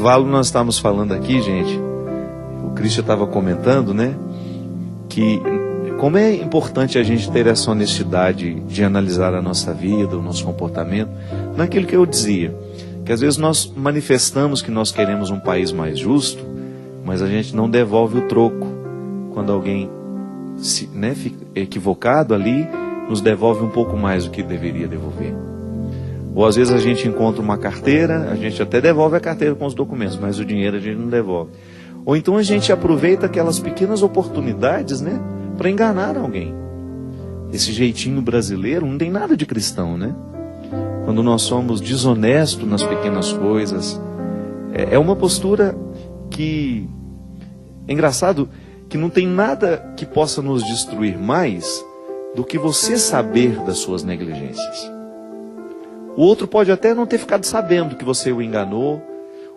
intervalo nós estávamos falando aqui, gente, o Cristian estava comentando, né, que como é importante a gente ter essa honestidade de analisar a nossa vida, o nosso comportamento, naquilo que eu dizia, que às vezes nós manifestamos que nós queremos um país mais justo, mas a gente não devolve o troco. Quando alguém fica equivocado ali, nos devolve um pouco mais do que deveria devolver. Ou às vezes a gente encontra uma carteira, a gente até devolve a carteira com os documentos, mas o dinheiro a gente não devolve. Ou então a gente aproveita aquelas pequenas oportunidades, né, para enganar alguém. Esse jeitinho brasileiro não tem nada de cristão, né? Quando nós somos desonestos nas pequenas coisas, é uma postura que é engraçado, que não tem nada que possa nos destruir mais do que você saber das suas negligências. O outro pode até não ter ficado sabendo que você o enganou,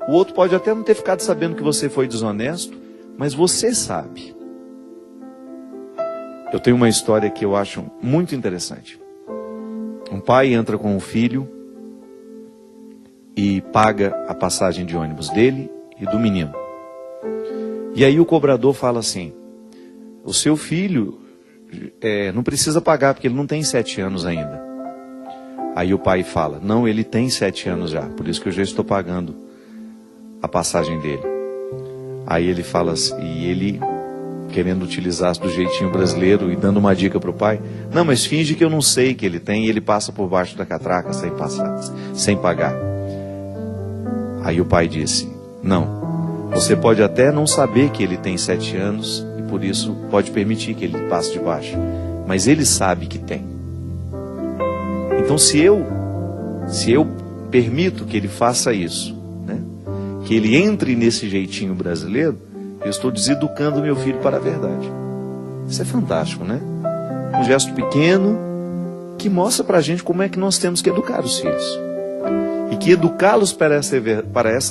o outro pode até não ter ficado sabendo que você foi desonesto, mas você sabe. Eu tenho uma história que eu acho muito interessante. Um pai entra com um filho e paga a passagem de ônibus dele e do menino. E aí o cobrador fala assim: o seu filho não precisa pagar porque ele não tem 7 anos ainda. Aí o pai fala: não, ele tem 7 anos já, por isso que eu já estou pagando a passagem dele. Aí ele fala assim, e ele querendo utilizar do jeitinho brasileiro e dando uma dica para o pai: não, mas finge que eu não sei que ele tem, e ele passa por baixo da catraca sem pagar. Aí o pai disse: não, você pode até não saber que ele tem 7 anos e por isso pode permitir que ele passe de baixo, mas ele sabe que tem. Então se eu permito que ele faça isso, né, que ele entre nesse jeitinho brasileiro, eu estou deseducando meu filho para a verdade. Isso é fantástico, né? Um gesto pequeno que mostra para a gente como é que nós temos que educar os filhos. E que educá-los para essa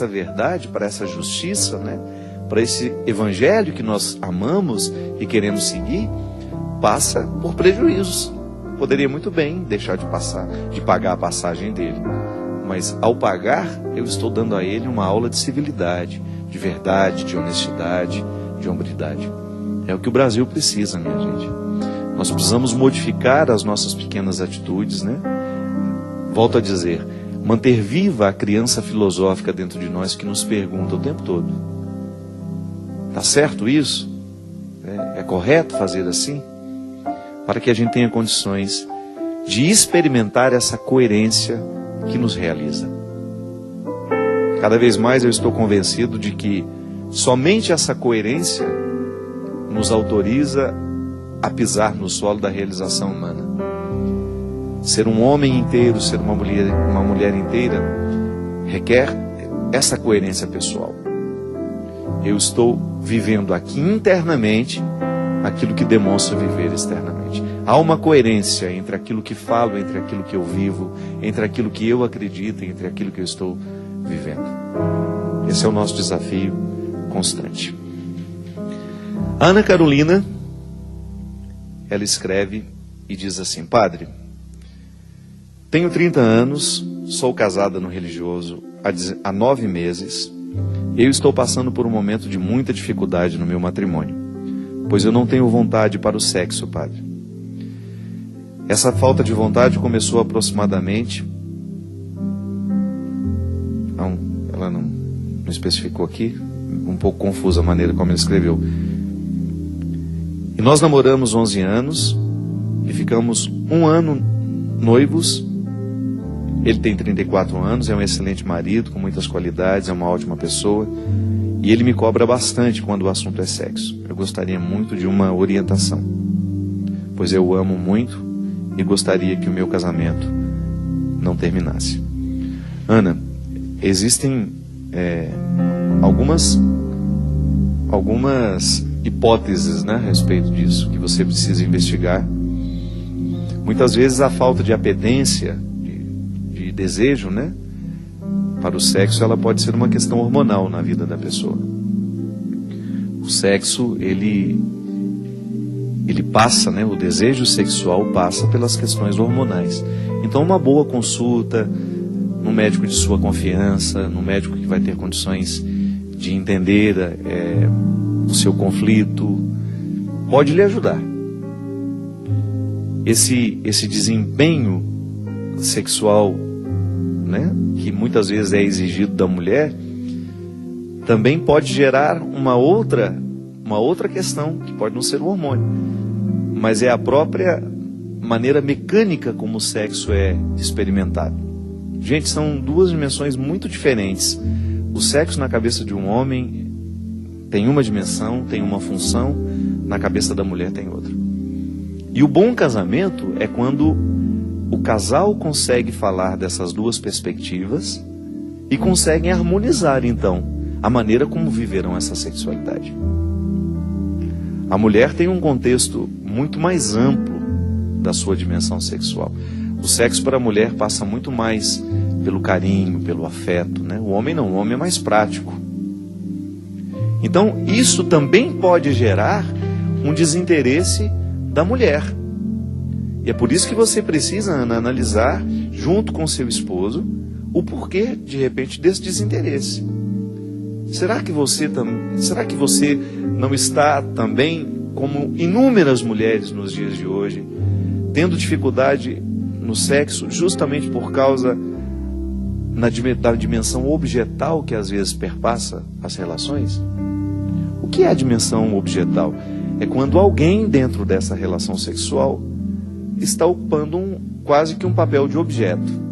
verdade, para essa justiça, né? Para esse evangelho que nós amamos e queremos seguir, passa por prejuízos. Poderia muito bem deixar de pagar a passagem dele. Mas ao pagar, eu estou dando a ele uma aula de civilidade, de verdade, de honestidade, de hombridade. É o que o Brasil precisa, minha gente. Nós precisamos modificar as nossas pequenas atitudes, né? Volto a dizer, manter viva a criança filosófica dentro de nós que nos pergunta o tempo todo: tá certo isso? É correto fazer assim? Para que a gente tenha condições de experimentar essa coerência que nos realiza. Cada vez mais eu estou convencido de que somente essa coerência nos autoriza a pisar no solo da realização humana. Ser um homem inteiro, ser uma mulher inteira, requer essa coerência pessoal. Eu estou vivendo aqui internamente aquilo que demonstra viver externamente. Há uma coerência entre aquilo que falo, entre aquilo que eu vivo, entre aquilo que eu acredito, entre aquilo que eu estou vivendo. Esse é o nosso desafio constante. A Ana Carolina, ela escreve e diz assim: padre, tenho 30 anos, sou casada no religioso há 9 meses. Eu estou passando por um momento de muita dificuldade no meu matrimônio, pois eu não tenho vontade para o sexo, padre. Essa falta de vontade começou aproximadamente... Ela não especificou aqui, um pouco confusa a maneira como ela escreveu. E nós namoramos 11 anos e ficamos 1 ano noivos. Ele tem 34 anos, é um excelente marido, com muitas qualidades, é uma ótima pessoa. E ele me cobra bastante quando o assunto é sexo. Eu gostaria muito de uma orientação, pois eu o amo muito e gostaria que o meu casamento não terminasse. Ana, existem algumas hipóteses, né, a respeito disso, que você precisa investigar. Muitas vezes a falta de apetência, de desejo, né, para o sexo, ela pode ser uma questão hormonal na vida da pessoa. O sexo, ele passa, né, o desejo sexual passa pelas questões hormonais. Então uma boa consulta num médico de sua confiança, num médico que vai ter condições de entender o seu conflito, pode lhe ajudar. Esse desempenho sexual, né, que muitas vezes é exigido da mulher, também pode gerar uma outra questão, que pode não ser o hormônio, mas é a própria maneira mecânica como o sexo é experimentado. Gente, são duas dimensões muito diferentes. O sexo na cabeça de um homem tem uma dimensão, tem uma função, na cabeça da mulher tem outra. E o bom casamento é quando o casal consegue falar dessas duas perspectivas e conseguem harmonizar, então, a maneira como viverão essa sexualidade. A mulher tem um contexto muito mais amplo da sua dimensão sexual. O sexo para a mulher passa muito mais pelo carinho, pelo afeto, né? O homem não, o homem é mais prático. Então, isso também pode gerar um desinteresse da mulher. E é por isso que você precisa, Ana, analisar, junto com seu esposo, o porquê, de repente, desse desinteresse. Será que você não está também, como inúmeras mulheres nos dias de hoje, tendo dificuldade no sexo, justamente por causa da dimensão objetal que às vezes perpassa as relações? O que é a dimensão objetal? É quando alguém dentro dessa relação sexual está ocupando quase que um papel de objeto.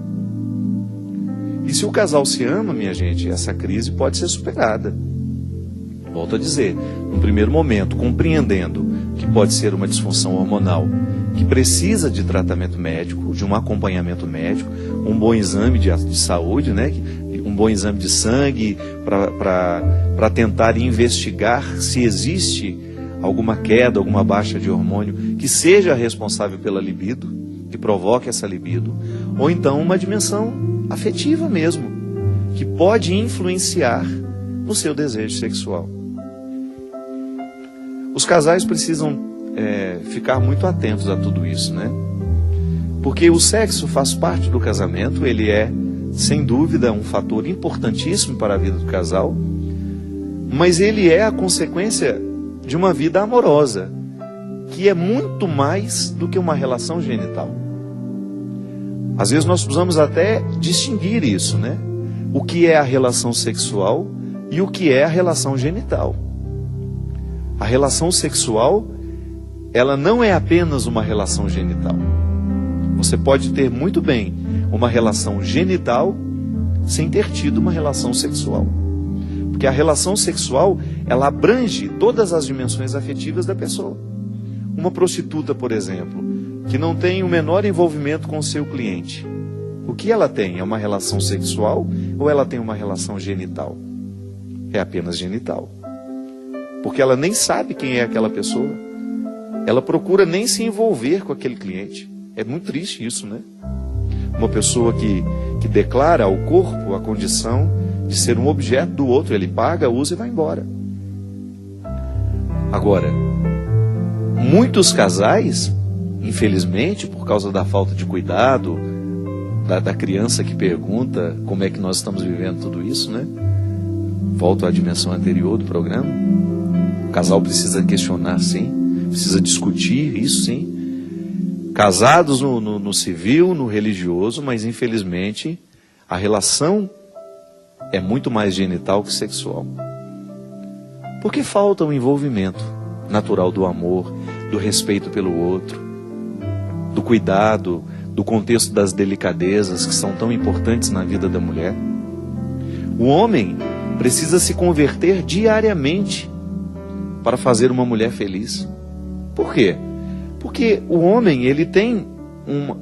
E se o casal se ama, minha gente, essa crise pode ser superada. Volto a dizer, no primeiro momento, compreendendo que pode ser uma disfunção hormonal, que precisa de tratamento médico, de um acompanhamento médico, um bom exame de saúde, né? Um bom exame de sangue para tentar investigar se existe alguma queda, alguma baixa de hormônio que seja responsável pela libido, que provoque essa libido, ou então uma dimensão afetiva mesmo, que pode influenciar no seu desejo sexual. Os casais precisam ficar muito atentos a tudo isso, né? Porque o sexo faz parte do casamento, ele é, sem dúvida, um fator importantíssimo para a vida do casal, mas ele é a consequência de uma vida amorosa, que é muito mais do que uma relação genital. Às vezes nós precisamos até distinguir isso, né? O que é a relação sexual e o que é a relação genital. A relação sexual, ela não é apenas uma relação genital. Você pode ter muito bem uma relação genital sem ter tido uma relação sexual. Porque a relação sexual, ela abrange todas as dimensões afetivas da pessoa. Uma prostituta, por exemplo, que não tem o menor envolvimento com o seu cliente, o que ela tem? É uma relação sexual ou ela tem uma relação genital? É apenas genital. Porque ela nem sabe quem é aquela pessoa. Ela procura nem se envolver com aquele cliente. É muito triste isso, né? Uma pessoa que declara ao corpo a condição de ser um objeto do outro. Ele paga, usa e vai embora. Agora, muitos casais, infelizmente, por causa da falta de cuidado, da criança que pergunta como é que nós estamos vivendo tudo isso, né? Volto à dimensão anterior do programa. O casal precisa questionar, sim. Precisa discutir isso, sim. Casados no civil, no religioso, mas infelizmente a relação é muito mais genital que sexual. Porque falta o envolvimento natural do amor, do respeito pelo outro, do cuidado, do contexto das delicadezas que são tão importantes na vida da mulher. O homem precisa se converter diariamente para fazer uma mulher feliz. Por quê? Porque o homem, ele tem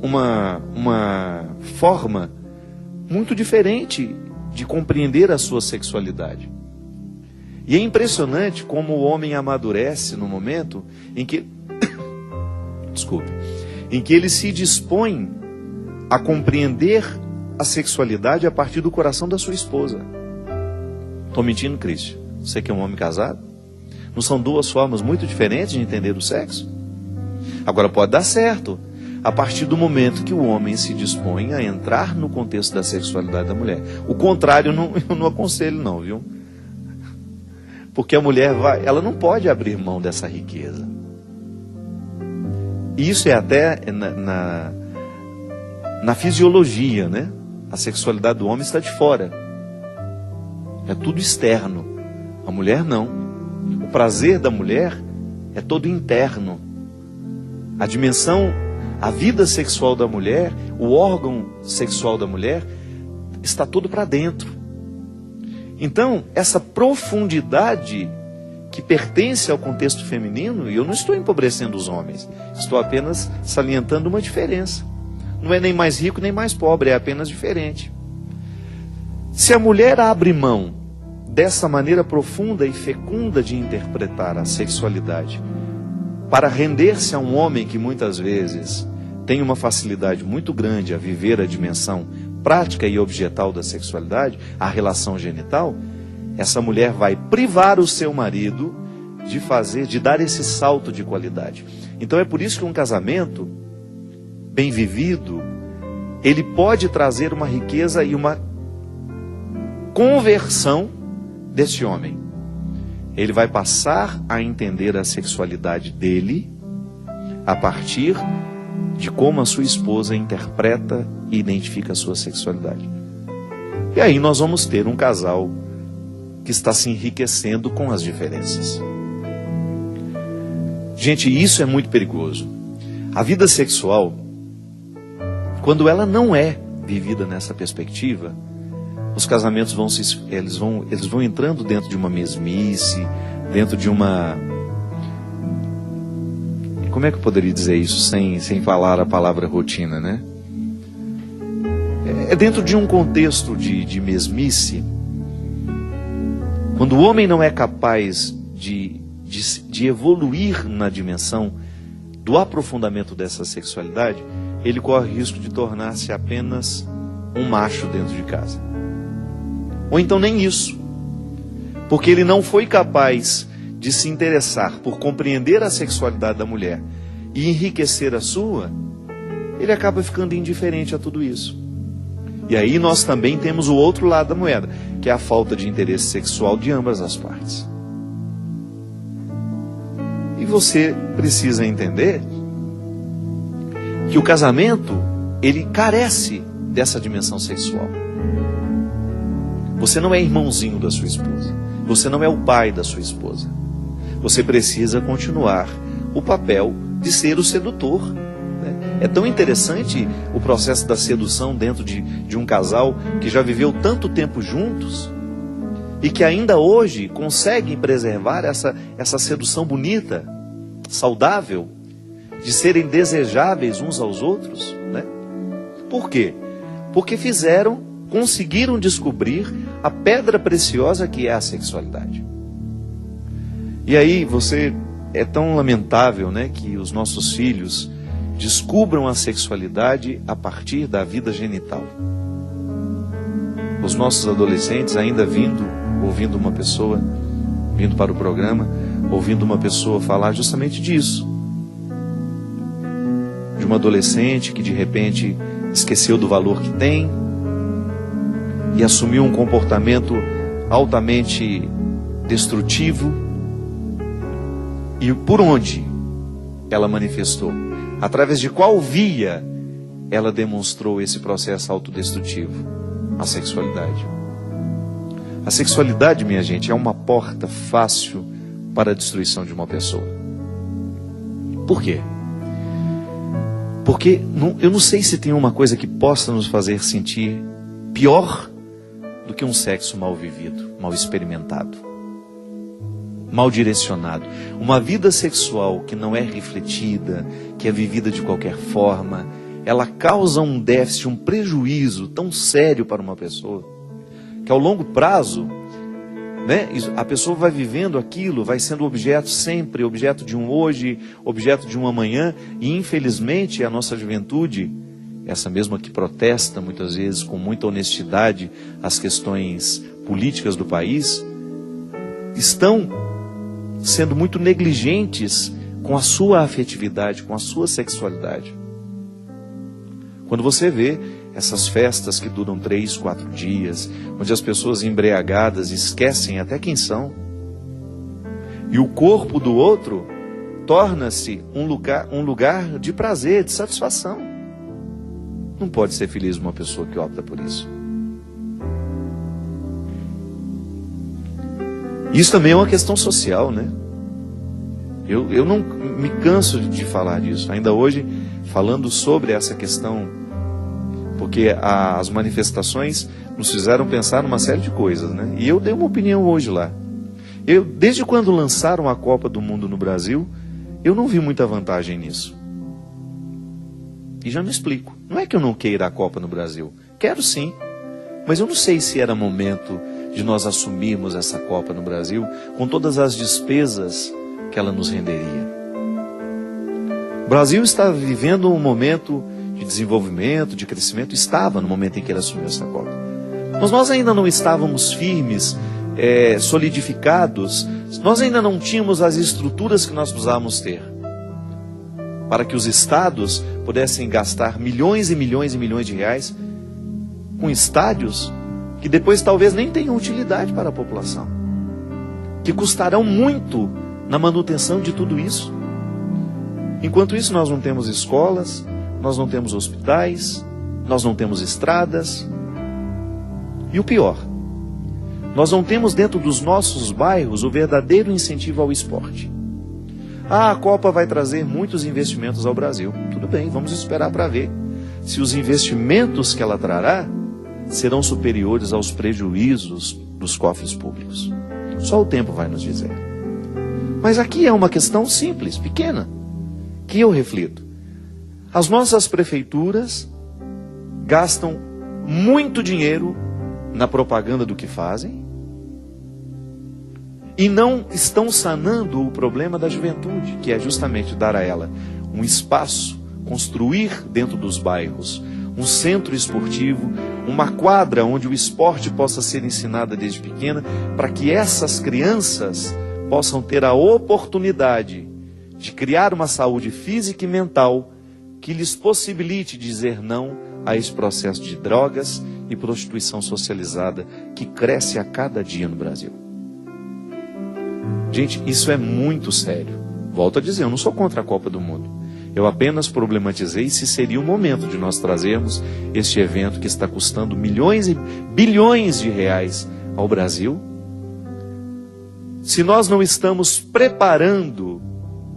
uma forma muito diferente de compreender a sua sexualidade. E é impressionante como o homem amadurece no momento em que em que ele se dispõe a compreender a sexualidade a partir do coração da sua esposa. Estou mentindo, Cristian? Você que é um homem casado? Não são duas formas muito diferentes de entender o sexo? Agora pode dar certo. a partir do momento que o homem se dispõe a entrar no contexto da sexualidade da mulher. O contrário eu não aconselho não, viu? Porque a mulher ela não pode abrir mão dessa riqueza. Isso é até na fisiologia, né? A sexualidade do homem está de fora. É tudo externo. A mulher não. O prazer da mulher é todo interno. A dimensão, a vida sexual da mulher, o órgão sexual da mulher está todo para dentro. Então, essa profundidade que pertence ao contexto feminino, e eu não estou empobrecendo os homens, estou apenas salientando uma diferença. Não é nem mais rico nem mais pobre, é apenas diferente. Se a mulher abre mão dessa maneira profunda e fecunda de interpretar a sexualidade para render-se a um homem que muitas vezes tem uma facilidade muito grande a viver a dimensão prática e objetal da sexualidade, a relação genital, essa mulher vai privar o seu marido de dar esse salto de qualidade. Então é por isso que um casamento bem vivido, ele pode trazer uma riqueza e uma conversão desse homem. Ele vai passar a entender a sexualidade dele a partir de como a sua esposa interpreta e identifica a sua sexualidade. E aí nós vamos ter um casal que está se enriquecendo com as diferenças. Gente, isso é muito perigoso. A vida sexual, quando ela não é vivida nessa perspectiva, os casamentos eles vão entrando dentro de uma mesmice, dentro de uma... Como é que eu poderia dizer isso sem falar a palavra rotina, né? É dentro de um contexto de mesmice, quando o homem não é capaz de evoluir na dimensão do aprofundamento dessa sexualidade, ele corre o risco de tornar-se apenas um macho dentro de casa. Ou então nem isso, porque ele não foi capaz de se interessar por compreender a sexualidade da mulher e enriquecer a sua, ele acaba ficando indiferente a tudo isso. E aí nós também temos o outro lado da moeda, que é a falta de interesse sexual de ambas as partes. E você precisa entender que o casamento, ele carece dessa dimensão sexual. Você não é irmãozinho da sua esposa. Você não é o pai da sua esposa. Você precisa continuar o papel de ser o sedutor. É tão interessante o processo da sedução dentro de um casal que já viveu tanto tempo juntos e que ainda hoje conseguem preservar essa sedução bonita, saudável, de serem desejáveis uns aos outros, né? Por quê? Porque conseguiram descobrir a pedra preciosa que é a sexualidade. E aí é tão lamentável, né, que os nossos filhos descubram a sexualidade a partir da vida genital. Os nossos adolescentes ainda ouvindo uma pessoa, vindo para o programa, ouvindo uma pessoa falar justamente disso. De uma adolescente que de repente esqueceu do valor que tem e assumiu um comportamento altamente destrutivo. E por onde ela manifestou? Através de qual via ela demonstrou esse processo autodestrutivo? A sexualidade. A sexualidade, minha gente, é uma porta fácil para a destruição de uma pessoa. Por quê? Porque eu não sei se tem uma coisa que possa nos fazer sentir pior do que um sexo mal vivido, mal experimentado, mal direcionado. Uma vida sexual que não é refletida, que é vivida de qualquer forma, ela causa um déficit, um prejuízo tão sério para uma pessoa, que ao longo prazo, né, a pessoa vai vivendo aquilo, vai sendo objeto sempre, objeto de um hoje, objeto de um amanhã, e infelizmente a nossa juventude, essa mesma que protesta muitas vezes com muita honestidade as questões políticas do país, estão sendo muito negligentes com a sua afetividade, com a sua sexualidade. Quando você vê essas festas que duram 3, 4 dias, onde as pessoas embriagadas esquecem até quem são, e o corpo do outro torna-se um lugar de prazer, de satisfação. Não pode ser feliz uma pessoa que opta por isso. Isso também é uma questão social, né? Eu não me canso de falar disso. Ainda hoje, falando sobre essa questão, porque as manifestações nos fizeram pensar numa série de coisas, né? E eu dei uma opinião hoje lá. Desde quando lançaram a Copa do Mundo no Brasil, eu não vi muita vantagem nisso. E já me explico. Não é que eu não queira a Copa no Brasil. Quero sim. Mas eu não sei se era momento de nós assumirmos essa Copa no Brasil com todas as despesas que ela nos renderia. O Brasil está vivendo um momento de desenvolvimento, de crescimento. Estava no momento em que ele assumiu essa Copa. Mas nós ainda não estávamos firmes, solidificados. Nós ainda não tínhamos as estruturas que nós precisávamos ter para que os estados pudessem gastar milhões e milhões e milhões de reais com estádios que depois talvez nem tenham utilidade para a população, que custarão muito na manutenção de tudo isso. Enquanto isso, nós não temos escolas, nós não temos hospitais, nós não temos estradas. E o pior, nós não temos dentro dos nossos bairros o verdadeiro incentivo ao esporte. A Copa vai trazer muitos investimentos ao Brasil. Tudo bem, vamos esperar para ver se os investimentos que ela trará serão superiores aos prejuízos dos cofres públicos. Só o tempo vai nos dizer. Mas aqui é uma questão simples, pequena, que eu reflito. As nossas prefeituras gastam muito dinheiro na propaganda do que fazem e não estão sanando o problema da juventude, que é justamente dar a ela um espaço, construir dentro dos bairros um centro esportivo, uma quadra onde o esporte possa ser ensinado desde pequena, para que essas crianças possam ter a oportunidade de criar uma saúde física e mental que lhes possibilite dizer não a esse processo de drogas e prostituição socializada que cresce a cada dia no Brasil. Gente, isso é muito sério. Volto a dizer, eu não sou contra a Copa do Mundo. Eu apenas problematizei se seria o momento de nós trazermos este evento que está custando milhões e bilhões de reais ao Brasil, se nós não estamos preparando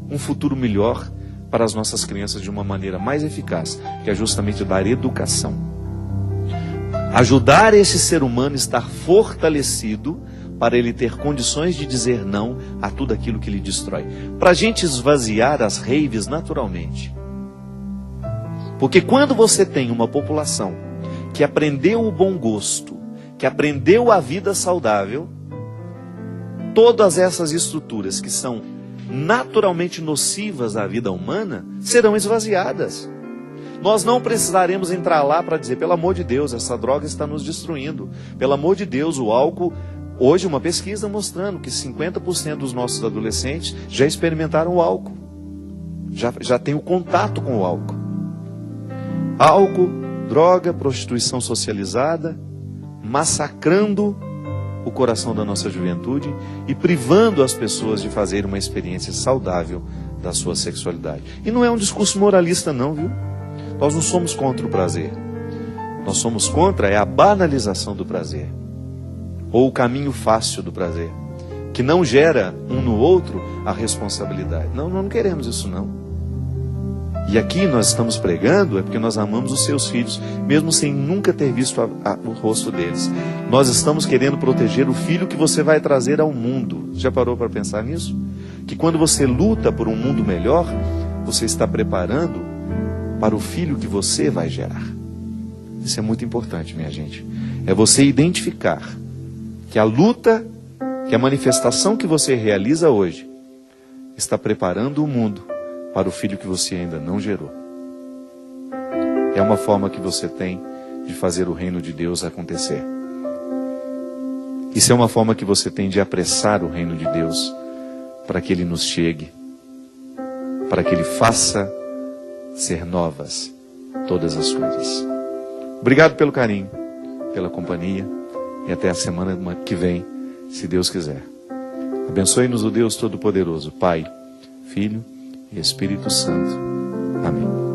um futuro melhor para as nossas crianças de uma maneira mais eficaz, que é justamente dar educação. Ajudar esse ser humano a estar fortalecido para ele ter condições de dizer não a tudo aquilo que lhe destrói. Para a gente esvaziar as raves naturalmente. Porque quando você tem uma população que aprendeu o bom gosto, que aprendeu a vida saudável, todas essas estruturas que são naturalmente nocivas à vida humana serão esvaziadas. Nós não precisaremos entrar lá para dizer, pelo amor de Deus, essa droga está nos destruindo. Pelo amor de Deus, o álcool... Hoje uma pesquisa mostrando que 50% dos nossos adolescentes já experimentaram o álcool. Já tem o contato com o álcool. Álcool, droga, prostituição socializada, massacrando o coração da nossa juventude e privando as pessoas de fazer uma experiência saudável da sua sexualidade. E não é um discurso moralista não, viu? Nós não somos contra o prazer. Nós somos contra a banalização do prazer. Ou o caminho fácil do prazer, que não gera um no outro a responsabilidade. Não, nós não queremos isso não. E aqui nós estamos pregando é porque nós amamos os seus filhos, mesmo sem nunca ter visto o rosto deles. Nós estamos querendo proteger o filho que você vai trazer ao mundo. Já parou para pensar nisso? Que quando você luta por um mundo melhor, você está preparando para o filho que você vai gerar. Isso é muito importante, minha gente. É você identificar que a luta, que a manifestação que você realiza hoje está preparando o mundo para o filho que você ainda não gerou. É uma forma que você tem de fazer o reino de Deus acontecer. Isso é uma forma que você tem de apressar o reino de Deus para que ele nos chegue, para que ele faça ser novas todas as coisas. Obrigado pelo carinho, pela companhia, e até a semana que vem, se Deus quiser. Abençoe-nos o Deus Todo-Poderoso, Pai, Filho e Espírito Santo. Amém.